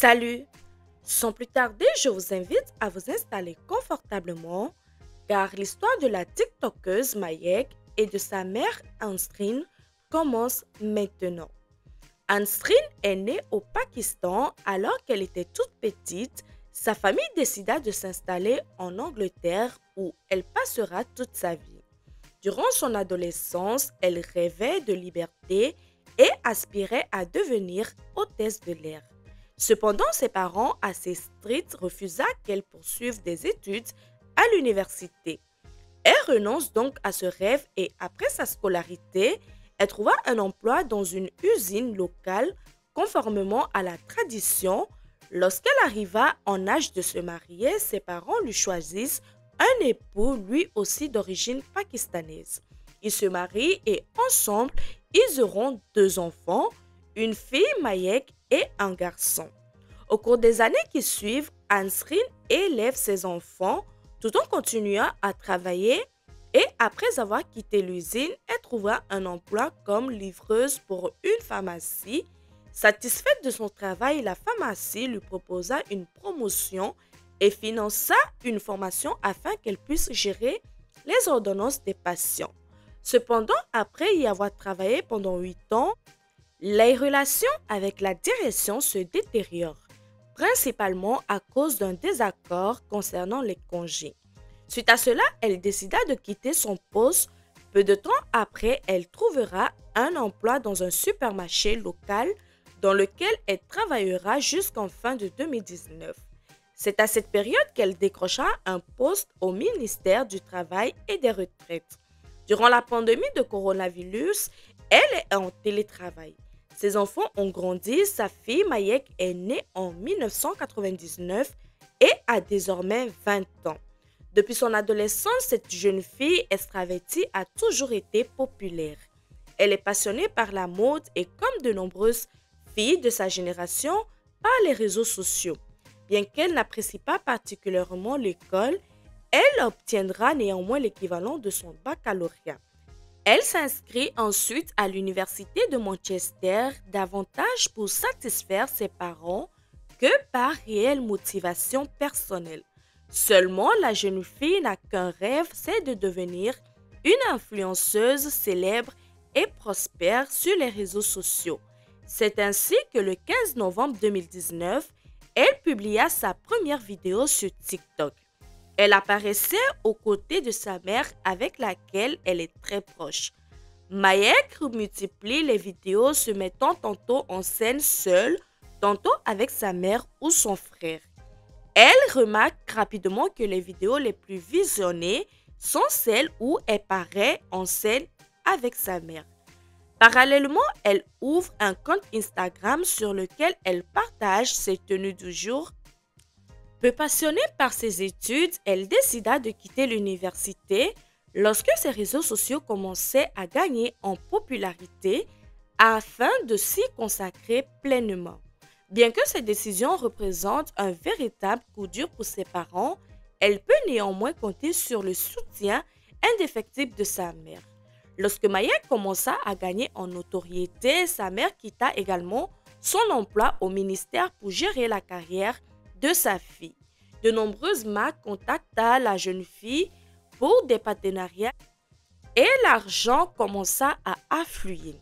Salut! Sans plus tarder, je vous invite à vous installer confortablement car l'histoire de la TikTokeuse Mayek et de sa mère Ansrin commence maintenant. Ansrin est née au Pakistan alors qu'elle était toute petite. Sa famille décida de s'installer en Angleterre où elle passera toute sa vie. Durant son adolescence, elle rêvait de liberté et aspirait à devenir hôtesse de l'air. Cependant, ses parents, assez stricts, refusa qu'elle poursuive des études à l'université. Elle renonce donc à ce rêve et après sa scolarité, elle trouva un emploi dans une usine locale conformément à la tradition. Lorsqu'elle arriva en âge de se marier, ses parents lui choisissent un époux lui aussi d'origine pakistanaise. Ils se marient et ensemble, ils auront deux enfants, une fille Mayek et un garçon. Au cours des années qui suivent, Ansrin élève ses enfants tout en continuant à travailler et après avoir quitté l'usine, elle trouva un emploi comme livreuse pour une pharmacie. Satisfaite de son travail, la pharmacie lui proposa une promotion et finança une formation afin qu'elle puisse gérer les ordonnances des patients. Cependant, après y avoir travaillé pendant 8 ans, les relations avec la direction se détériorent, principalement à cause d'un désaccord concernant les congés. Suite à cela, elle décida de quitter son poste. Peu de temps après, elle trouvera un emploi dans un supermarché local dans lequel elle travaillera jusqu'en fin de 2019. C'est à cette période qu'elle décrocha un poste au ministère du Travail et des Retraites. Durant la pandémie de coronavirus, elle est en télétravail. Ses enfants ont grandi, sa fille Mayek est née en 1999 et a désormais 20 ans. Depuis son adolescence, cette jeune fille extravertie a toujours été populaire. Elle est passionnée par la mode et comme de nombreuses filles de sa génération, par les réseaux sociaux. Bien qu'elle n'apprécie pas particulièrement l'école, elle obtiendra néanmoins l'équivalent de son baccalauréat. Elle s'inscrit ensuite à l'université de Manchester, davantage pour satisfaire ses parents que par réelle motivation personnelle. Seulement, la jeune fille n'a qu'un rêve, c'est de devenir une influenceuse célèbre et prospère sur les réseaux sociaux. C'est ainsi que le 15 novembre 2019, elle publia sa première vidéo sur TikTok. Elle apparaissait aux côtés de sa mère avec laquelle elle est très proche. Mayek multiplie les vidéos se mettant tantôt en scène seule, tantôt avec sa mère ou son frère. Elle remarque rapidement que les vidéos les plus visionnées sont celles où elle paraît en scène avec sa mère. Parallèlement, elle ouvre un compte Instagram sur lequel elle partage ses tenues du jour. Peu passionnée par ses études, elle décida de quitter l'université lorsque ses réseaux sociaux commençaient à gagner en popularité afin de s'y consacrer pleinement. Bien que cette décision représente un véritable coup dur pour ses parents, elle peut néanmoins compter sur le soutien indéfectible de sa mère. Lorsque Mayek commença à gagner en notoriété, sa mère quitta également son emploi au ministère pour gérer la carrière de sa fille. De nombreuses marques contacta la jeune fille pour des partenariats et l'argent commença à affluer.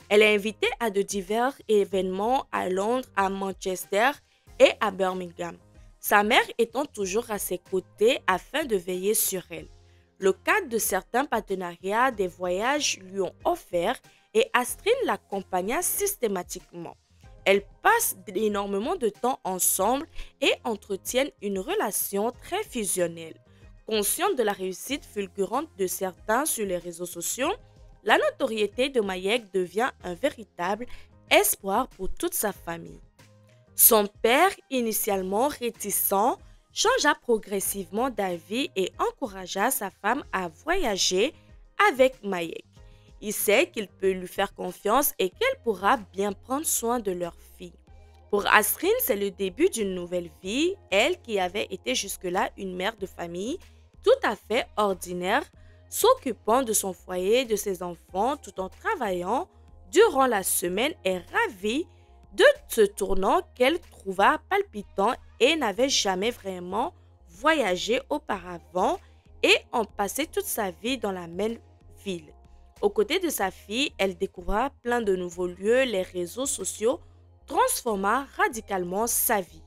Elle est invitée à de divers événements à Londres, à Manchester et à Birmingham, sa mère étant toujours à ses côtés afin de veiller sur elle. Le cadre de certains partenariats des voyages lui ont offert et Astrid l'accompagna systématiquement. Elles passent énormément de temps ensemble et entretiennent une relation très fusionnelle. Consciente de la réussite fulgurante de certains sur les réseaux sociaux, la notoriété de Mayek devient un véritable espoir pour toute sa famille. Son père, initialement réticent, changea progressivement d'avis et encouragea sa femme à voyager avec Mayek. Il sait qu'il peut lui faire confiance et qu'elle pourra bien prendre soin de leur fille. Pour Astrid, c'est le début d'une nouvelle vie, elle qui avait été jusque-là une mère de famille tout à fait ordinaire, s'occupant de son foyer, de ses enfants, tout en travaillant durant la semaine, est ravie de ce tournant qu'elle trouva palpitant et n'avait jamais vraiment voyagé auparavant et ont passé toute sa vie dans la même ville. Aux côtés de sa fille, elle découvra plein de nouveaux lieux, les réseaux sociaux transforma radicalement sa vie.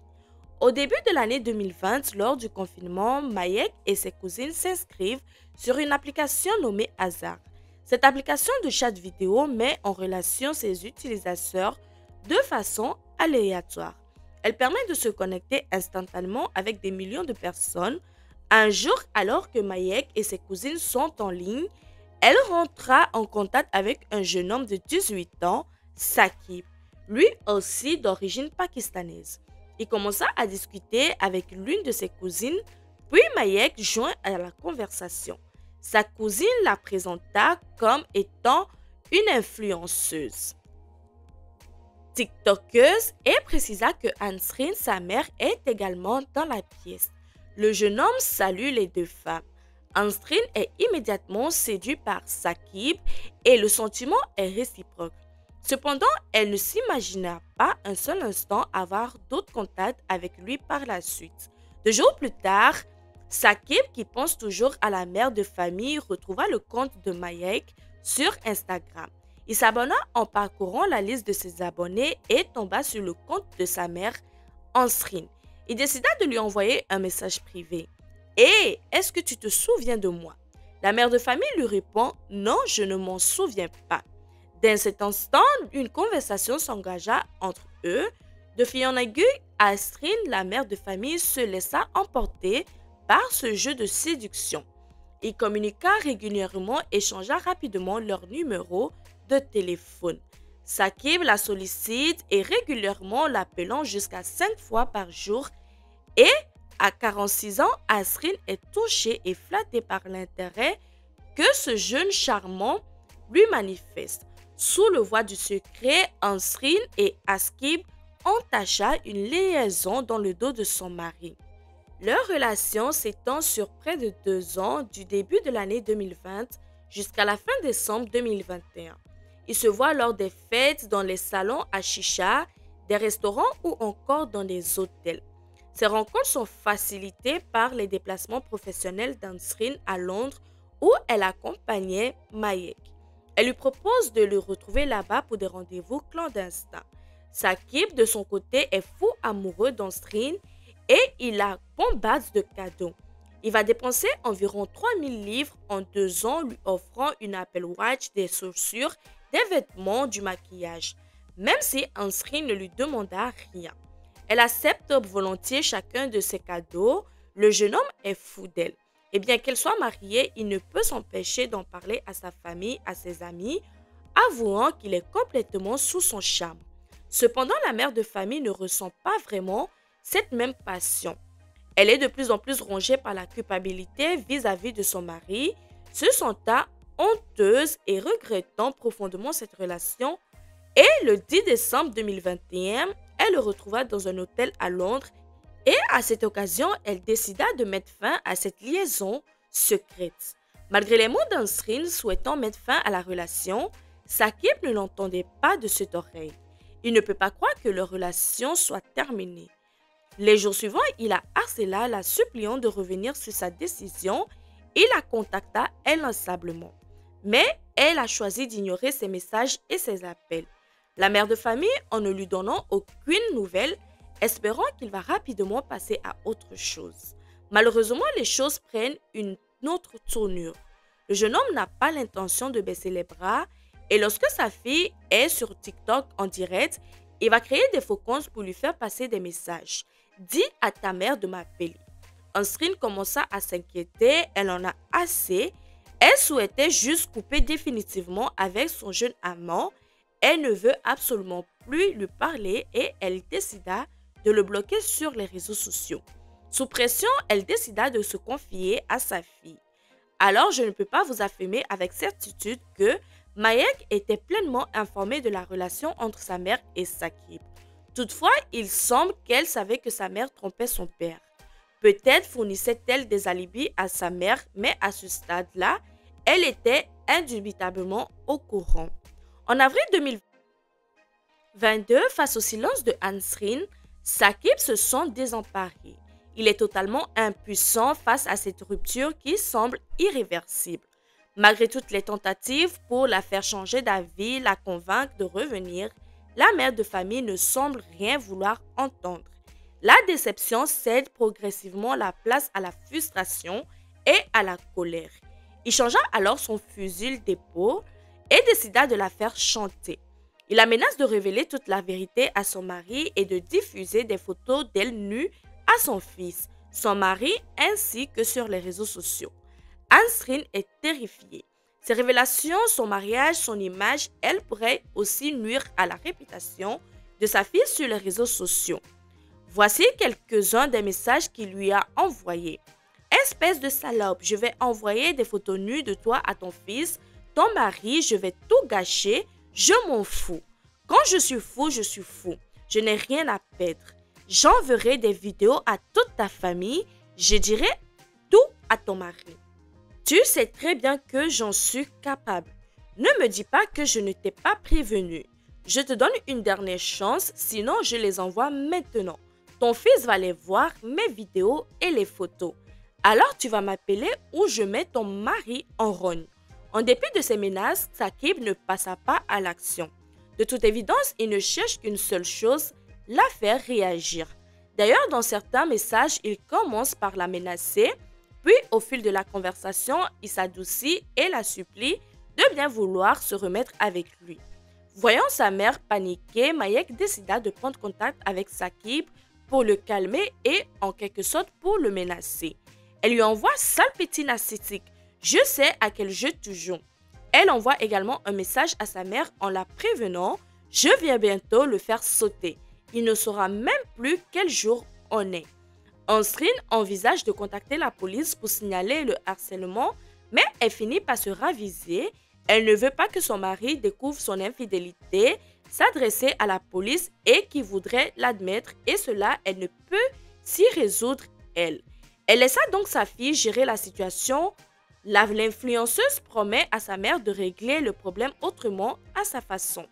Au début de l'année 2020, lors du confinement, Mayek et ses cousines s'inscrivent sur une application nommée Hasard. Cette application de chat vidéo met en relation ses utilisateurs de façon aléatoire. Elle permet de se connecter instantanément avec des millions de personnes. Un jour, alors que Mayek et ses cousines sont en ligne, elle rentra en contact avec un jeune homme de 18 ans, Saqib, lui aussi d'origine pakistanaise. Il commença à discuter avec l'une de ses cousines, puis Mayek joint à la conversation. Sa cousine la présenta comme étant une influenceuse, TikTokeuse, et précisa que Ansrin, sa mère, est également dans la pièce. Le jeune homme salue les deux femmes. Ansrin est immédiatement séduit par Saqib et le sentiment est réciproque. Cependant, elle ne s'imagina pas un seul instant avoir d'autres contacts avec lui par la suite. 2 jours plus tard, Saqib, qui pense toujours à la mère de famille, retrouva le compte de Mayek sur Instagram. Il s'abonna en parcourant la liste de ses abonnés et tomba sur le compte de sa mère, Ansrin. Il décida de lui envoyer un message privé. « Hé, est-ce que tu te souviens de moi ?» La mère de famille lui répond « Non, je ne m'en souviens pas. » Dans cet instant, une conversation s'engagea entre eux. De fil en aiguille, Astrid, la mère de famille, se laissa emporter par ce jeu de séduction. Ils communiqua régulièrement et échangea rapidement leurs numéros de téléphone. Saqib la sollicite et régulièrement l'appelant jusqu'à 5 fois par jour et à 46 ans, Astrid est touchée et flattée par l'intérêt que ce jeune charmant lui manifeste. Sous le voile du secret, Ansrin et Saqib entacha une liaison dans le dos de son mari. Leur relation s'étend sur près de 2 ans, du début de l'année 2020 jusqu'à la fin décembre 2021. Ils se voient lors des fêtes, dans les salons à chicha, des restaurants ou encore dans des hôtels. Ces rencontres sont facilitées par les déplacements professionnels d'Ansrin à Londres où elle accompagnait Mayek. Elle lui propose de le retrouver là-bas pour des rendez-vous clandestins. Saqib, de son côté, est fou amoureux d'Ansrin et il la bombarde de cadeaux. Il va dépenser environ 3000 livres en 2 ans, lui offrant une Apple Watch, des chaussures, des vêtements, du maquillage, même si Ansrin ne lui demanda rien. Elle accepte volontiers chacun de ses cadeaux. Le jeune homme est fou d'elle. Et bien qu'elle soit mariée, il ne peut s'empêcher d'en parler à sa famille, à ses amis, avouant qu'il est complètement sous son charme. Cependant, la mère de famille ne ressent pas vraiment cette même passion. Elle est de plus en plus rongée par la culpabilité vis-à-vis de son mari, se sentant honteuse et regrettant profondément cette relation. Et le 10 décembre 2021, elle le retrouva dans un hôtel à Londres et à cette occasion, elle décida de mettre fin à cette liaison secrète. Malgré les mots d'Ansrin souhaitant mettre fin à la relation, Saqib ne l'entendait pas de cette oreille. Il ne peut pas croire que leur relation soit terminée. Les jours suivants, il a harcelé la suppliant de revenir sur sa décision et la contacta inlassablement. Mais elle a choisi d'ignorer ses messages et ses appels. La mère de famille, en ne lui donnant aucune nouvelle, espérant qu'il va rapidement passer à autre chose. Malheureusement, les choses prennent une autre tournure. Le jeune homme n'a pas l'intention de baisser les bras et lorsque sa fille est sur TikTok en direct, il va créer des faux comptes pour lui faire passer des messages. « Dis à ta mère de m'appeler ». Ansrin commença à s'inquiéter, elle en a assez. Elle souhaitait juste couper définitivement avec son jeune amant. Elle ne veut absolument plus lui parler et elle décida de le bloquer sur les réseaux sociaux. Sous pression, elle décida de se confier à sa fille. Alors, je ne peux pas vous affirmer avec certitude que Mayek était pleinement informée de la relation entre sa mère et Saqib. Toutefois, il semble qu'elle savait que sa mère trompait son père. Peut-être fournissait-elle des alibis à sa mère, mais à ce stade-là, elle était indubitablement au courant. En avril 2020, 22, face au silence de Ansrin, Sakib se sent désemparé. Il est totalement impuissant face à cette rupture qui semble irréversible. Malgré toutes les tentatives pour la faire changer d'avis, la convaincre de revenir, la mère de famille ne semble rien vouloir entendre. La déception cède progressivement la place à la frustration et à la colère. Il changea alors son fusil d'épaule et décida de la faire chanter. Il la menace de révéler toute la vérité à son mari et de diffuser des photos d'elle nue à son fils, son mari ainsi que sur les réseaux sociaux. Ansrin est terrifiée. Ces révélations, son mariage, son image, elle pourrait aussi nuire à la réputation de sa fille sur les réseaux sociaux. Voici quelques-uns des messages qu'il lui a envoyés. Espèce de salope, je vais envoyer des photos nues de toi à ton fils, ton mari, je vais tout gâcher, je m'en fous. Quand je suis fou, je suis fou. Je n'ai rien à perdre. J'enverrai des vidéos à toute ta famille, je dirai tout à ton mari. Tu sais très bien que j'en suis capable. Ne me dis pas que je ne t'ai pas prévenu. Je te donne une dernière chance, sinon je les envoie maintenant. Ton fils va les voir, mes vidéos et les photos. Alors tu vas m'appeler ou je mets ton mari en rogne. En dépit de ces menaces, Sakib ne passa pas à l'action. De toute évidence, il ne cherche qu'une seule chose, la faire réagir. D'ailleurs, dans certains messages, il commence par la menacer, puis au fil de la conversation, il s'adoucit et la supplie de bien vouloir se remettre avec lui. Voyant sa mère paniquer, Mayek décida de prendre contact avec Sakib pour le calmer et en quelque sorte pour le menacer. Elle lui envoie sale petit narcissique. Je sais à quel jeu tu joues. Elle envoie également un message à sa mère en la prévenant. Je viens bientôt le faire sauter. Il ne saura même plus quel jour on est. Ansrin envisage de contacter la police pour signaler le harcèlement, mais elle finit par se raviser. Elle ne veut pas que son mari découvre son infidélité, s'adresser à la police et qui voudrait l'admettre, et cela, elle ne peut s'y résoudre elle. Elle laissa donc sa fille gérer la situation. L'influenceuse promet à sa mère de régler le problème autrement à sa façon.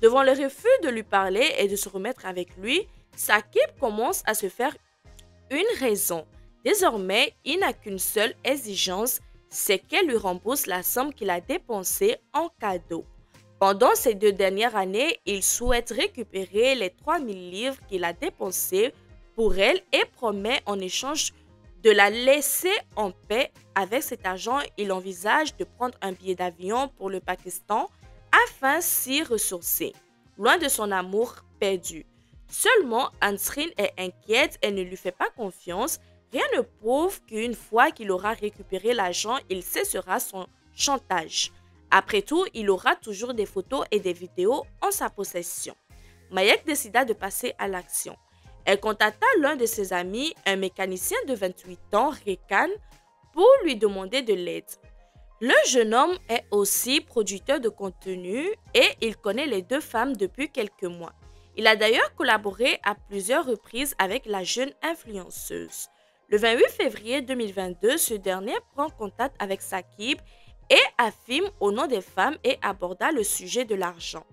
Devant le refus de lui parler et de se remettre avec lui, Sakib commence à se faire une raison. Désormais, il n'a qu'une seule exigence, c'est qu'elle lui rembourse la somme qu'il a dépensée en cadeau. Pendant ces 2 dernières années, il souhaite récupérer les 3000 livres qu'il a dépensés pour elle et promet en échange de la laisser en paix. Avec cet argent, il envisage de prendre un billet d'avion pour le Pakistan afin s'y ressourcer, loin de son amour perdu. Seulement, Ansrin est inquiète et ne lui fait pas confiance. Rien ne prouve qu'une fois qu'il aura récupéré l'argent, il cessera son chantage. Après tout, il aura toujours des photos et des vidéos en sa possession. Mayek décida de passer à l'action. Elle contacta l'un de ses amis, un mécanicien de 28 ans, Rekan, pour lui demander de l'aide. Le jeune homme est aussi producteur de contenu et il connaît les 2 femmes depuis quelques mois. Il a d'ailleurs collaboré à plusieurs reprises avec la jeune influenceuse. Le 28 février 2022, ce dernier prend contact avec Sakib et affirme au nom des femmes et aborda le sujet de l'argent.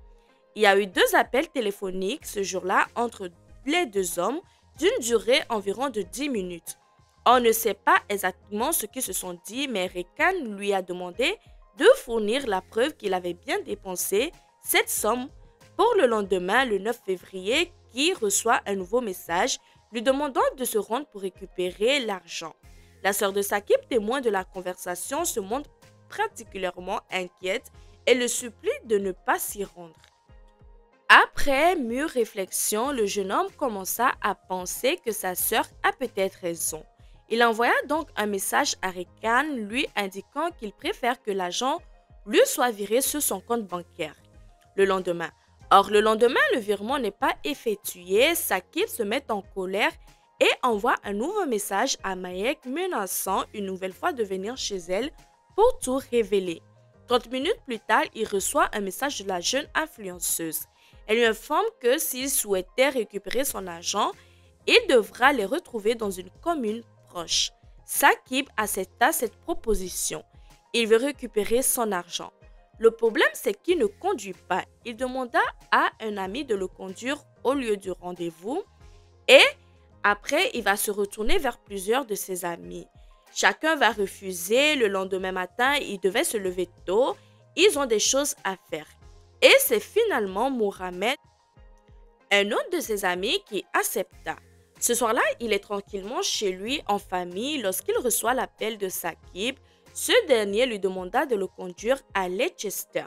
Il y a eu 2 appels téléphoniques ce jour-là entre les 2 hommes d'une durée environ de 10 minutes. On ne sait pas exactement ce qu'ils se sont dit, mais Rekan lui a demandé de fournir la preuve qu'il avait bien dépensé cette somme. Pour le lendemain, le 9 février, qui reçoit un nouveau message lui demandant de se rendre pour récupérer l'argent. La sœur de Sakib, témoin de la conversation, se montre particulièrement inquiète et le supplie de ne pas s'y rendre. Après mûre réflexion, le jeune homme commença à penser que sa sœur a peut-être raison. Il envoya donc un message à Rekan lui indiquant qu'il préfère que l'argent lui soit viré sur son compte bancaire le lendemain. Or, le lendemain, le virement n'est pas effectué. Sakib se met en colère et envoie un nouveau message à Mayek menaçant une nouvelle fois de venir chez elle pour tout révéler. 30 minutes plus tard, il reçoit un message de la jeune influenceuse. Elle lui informe que s'il souhaitait récupérer son argent, il devra les retrouver dans une commune proche. Sakib accepta cette proposition. Il veut récupérer son argent. Le problème, c'est qu'il ne conduit pas. Il demanda à un ami de le conduire au lieu du rendez-vous et après, il va se retourner vers plusieurs de ses amis. Chacun va refuser. Le lendemain matin, il devait se lever tôt. Ils ont des choses à faire. Et c'est finalement Mohamed, un autre de ses amis, qui accepta. Ce soir-là, il est tranquillement chez lui en famille lorsqu'il reçoit l'appel de Sakib. Ce dernier lui demanda de le conduire à Leicester.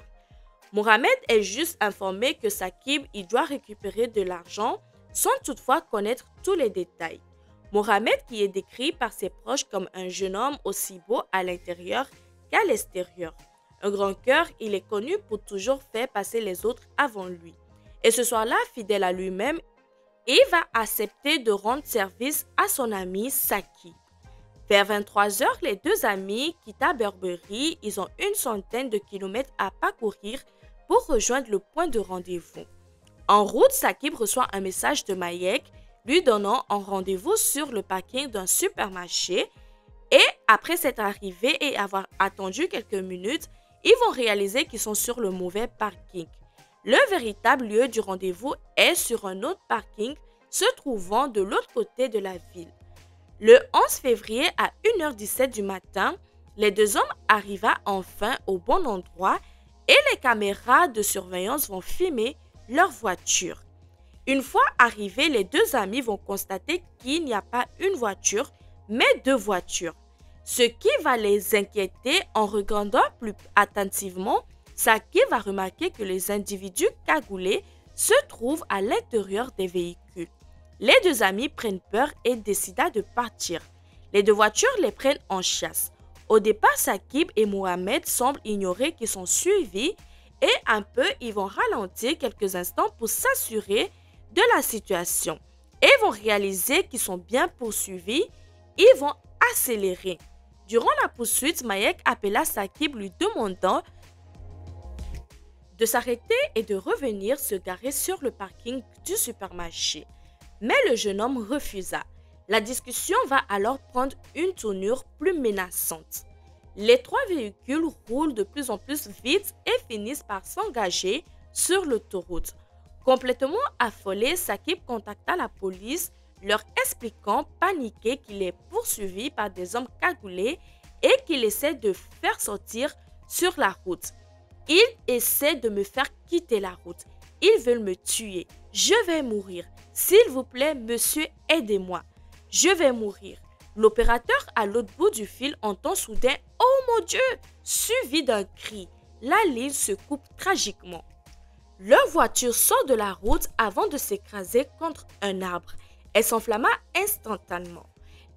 Mohamed est juste informé que Sakib il doit récupérer de l'argent sans toutefois connaître tous les détails. Mohamed, qui est décrit par ses proches comme un jeune homme aussi beau à l'intérieur qu'à l'extérieur. Un grand cœur, il est connu pour toujours faire passer les autres avant lui. Et ce soir-là, fidèle à lui-même, il va accepter de rendre service à son ami Sakib. Vers 23 heures, les deux amis quittent Burberry. Ils ont une centaine de kilomètres à parcourir pour rejoindre le point de rendez-vous. En route, Sakib reçoit un message de Mayek lui donnant un rendez-vous sur le parking d'un supermarché. Et après s'être arrivés et avoir attendu quelques minutes, ils vont réaliser qu'ils sont sur le mauvais parking. Le véritable lieu du rendez-vous est sur un autre parking se trouvant de l'autre côté de la ville. Le 11 février à 1h17 du matin, les deux hommes arrivent enfin au bon endroit et les caméras de surveillance vont filmer leur voiture. Une fois arrivés, les deux amis vont constater qu'il n'y a pas une voiture, mais deux voitures. Ce qui va les inquiéter. En regardant plus attentivement, Sakib va remarquer que les individus cagoulés se trouvent à l'intérieur des véhicules. Les deux amis prennent peur et décident de partir. Les deux voitures les prennent en chasse. Au départ, Sakib et Mohamed semblent ignorer qu'ils sont suivis et un peu, ils vont ralentir quelques instants pour s'assurer de la situation. Et vont réaliser qu'ils sont bien poursuivis. Ils vont accélérer. Durant la poursuite, Mayek appela Sakib lui demandant de s'arrêter et de revenir se garer sur le parking du supermarché. Mais le jeune homme refusa. La discussion va alors prendre une tournure plus menaçante. Les trois véhicules roulent de plus en plus vite et finissent par s'engager sur l'autoroute. Complètement affolé, Sakib contacta la police, leur expliquant paniqué qu'il est poursuivi par des hommes cagoulés et qu'il essaie de faire sortir sur la route. Ils essaient de me faire quitter la route. Ils veulent me tuer. Je vais mourir. S'il vous plaît, monsieur, aidez-moi. Je vais mourir. L'opérateur à l'autre bout du fil entend soudain « Oh mon Dieu !» suivi d'un cri. La ligne se coupe tragiquement. Leur voiture sort de la route avant de s'écraser contre un arbre. Elle s'enflamma instantanément.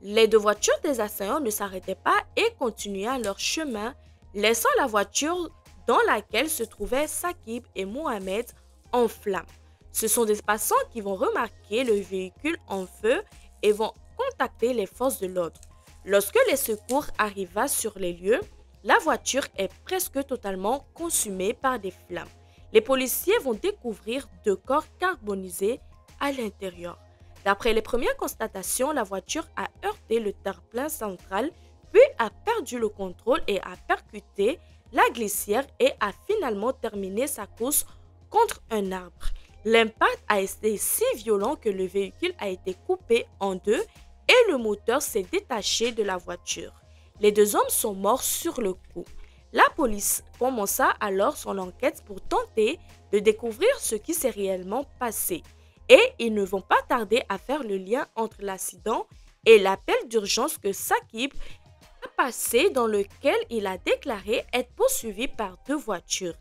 Les deux voitures des assaillants ne s'arrêtaient pas et continuaient leur chemin, laissant la voiture dans laquelle se trouvaient Sakib et Mohamed en flammes. Ce sont des passants qui vont remarquer le véhicule en feu et vont contacter les forces de l'ordre. Lorsque les secours arrivent sur les lieux, la voiture est presque totalement consumée par des flammes. Les policiers vont découvrir deux corps carbonisés à l'intérieur. D'après les premières constatations, la voiture a heurté le terre-plein central, puis a perdu le contrôle et a percuté la glissière et a finalement terminé sa course contre un arbre. L'impact a été si violent que le véhicule a été coupé en deux et le moteur s'est détaché de la voiture. Les deux hommes sont morts sur le coup. La police commença alors son enquête pour tenter de découvrir ce qui s'est réellement passé. Et ils ne vont pas tarder à faire le lien entre l'accident et l'appel d'urgence que Sakib a passé dans lequel il a déclaré être poursuivi par deux voitures.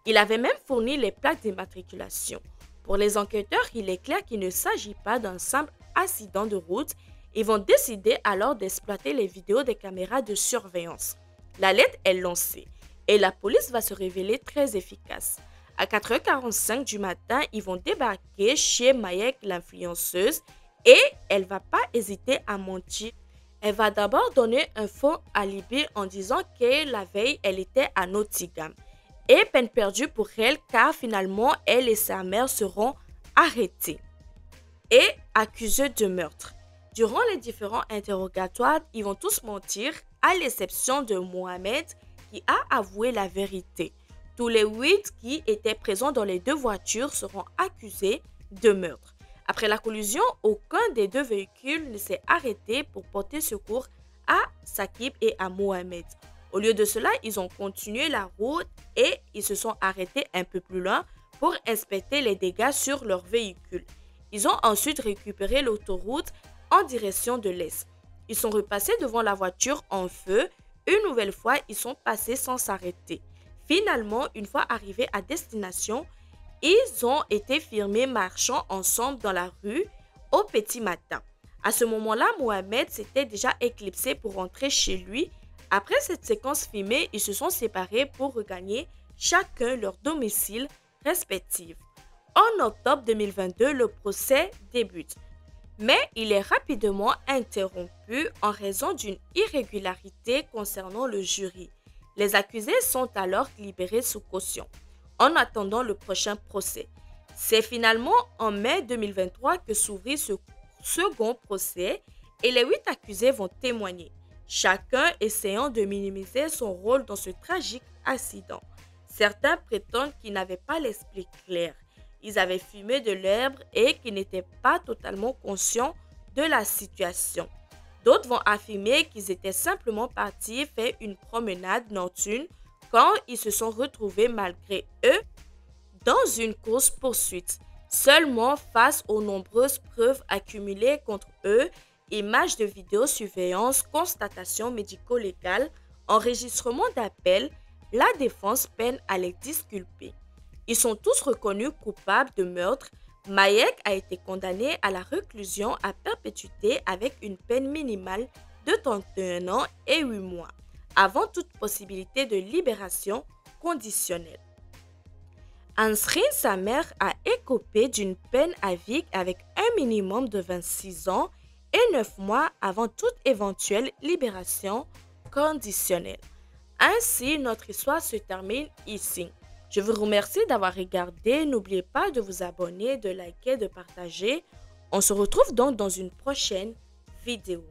Il avait même fourni les plaques d'immatriculation. Pour les enquêteurs, il est clair qu'il ne s'agit pas d'un simple accident de route. Ils vont décider alors d'exploiter les vidéos des caméras de surveillance. L'alerte est lancée et la police va se révéler très efficace. À 4h45 du matin, ils vont débarquer chez Mayek, l'influenceuse, et elle va pas hésiter à mentir. Elle va d'abord donner un faux alibi en disant que la veille, elle était à Nottingham. Et peine perdue pour elle car finalement, elle et sa mère seront arrêtées et accusées de meurtre. Durant les différents interrogatoires, ils vont tous mentir à l'exception de Mohamed qui a avoué la vérité. Tous les 8 qui étaient présents dans les deux voitures seront accusés de meurtre. Après la collision, aucun des deux véhicules ne s'est arrêté pour porter secours à Saqib et à Mohamed. Au lieu de cela, ils ont continué la route et ils se sont arrêtés un peu plus loin pour inspecter les dégâts sur leur véhicule. Ils ont ensuite récupéré l'autoroute en direction de l'est. Ils sont repassés devant la voiture en feu. Une nouvelle fois, ils sont passés sans s'arrêter. Finalement, une fois arrivés à destination, ils ont été filmés marchant ensemble dans la rue au petit matin. À ce moment-là, Mohamed s'était déjà éclipsé pour rentrer chez lui. Après cette séquence filmée, ils se sont séparés pour regagner chacun leur domicile respectif. En octobre 2022, le procès débute, mais il est rapidement interrompu en raison d'une irrégularité concernant le jury. Les accusés sont alors libérés sous caution, en attendant le prochain procès. C'est finalement en mai 2023 que s'ouvrit ce second procès et les 8 accusés vont témoigner, chacun essayant de minimiser son rôle dans ce tragique accident. Certains prétendent qu'ils n'avaient pas l'esprit clair, ils avaient fumé de l'herbe et qu'ils n'étaient pas totalement conscients de la situation. D'autres vont affirmer qu'ils étaient simplement partis faire une promenade nocturne quand ils se sont retrouvés malgré eux dans une course-poursuite. Seulement face aux nombreuses preuves accumulées contre eux, images de vidéosurveillance, constatations médico-légales, enregistrements d'appels, la défense peine à les disculper. Ils sont tous reconnus coupables de meurtre. Mayek a été condamné à la réclusion à perpétuité avec une peine minimale de 31 ans et 8 mois, avant toute possibilité de libération conditionnelle. Ansrin, sa mère, a écopé d'une peine à vie avec un minimum de 26 ans et 9 mois avant toute éventuelle libération conditionnelle. Ainsi, notre histoire se termine ici. Je vous remercie d'avoir regardé. N'oubliez pas de vous abonner, de liker, de partager. On se retrouve donc dans une prochaine vidéo.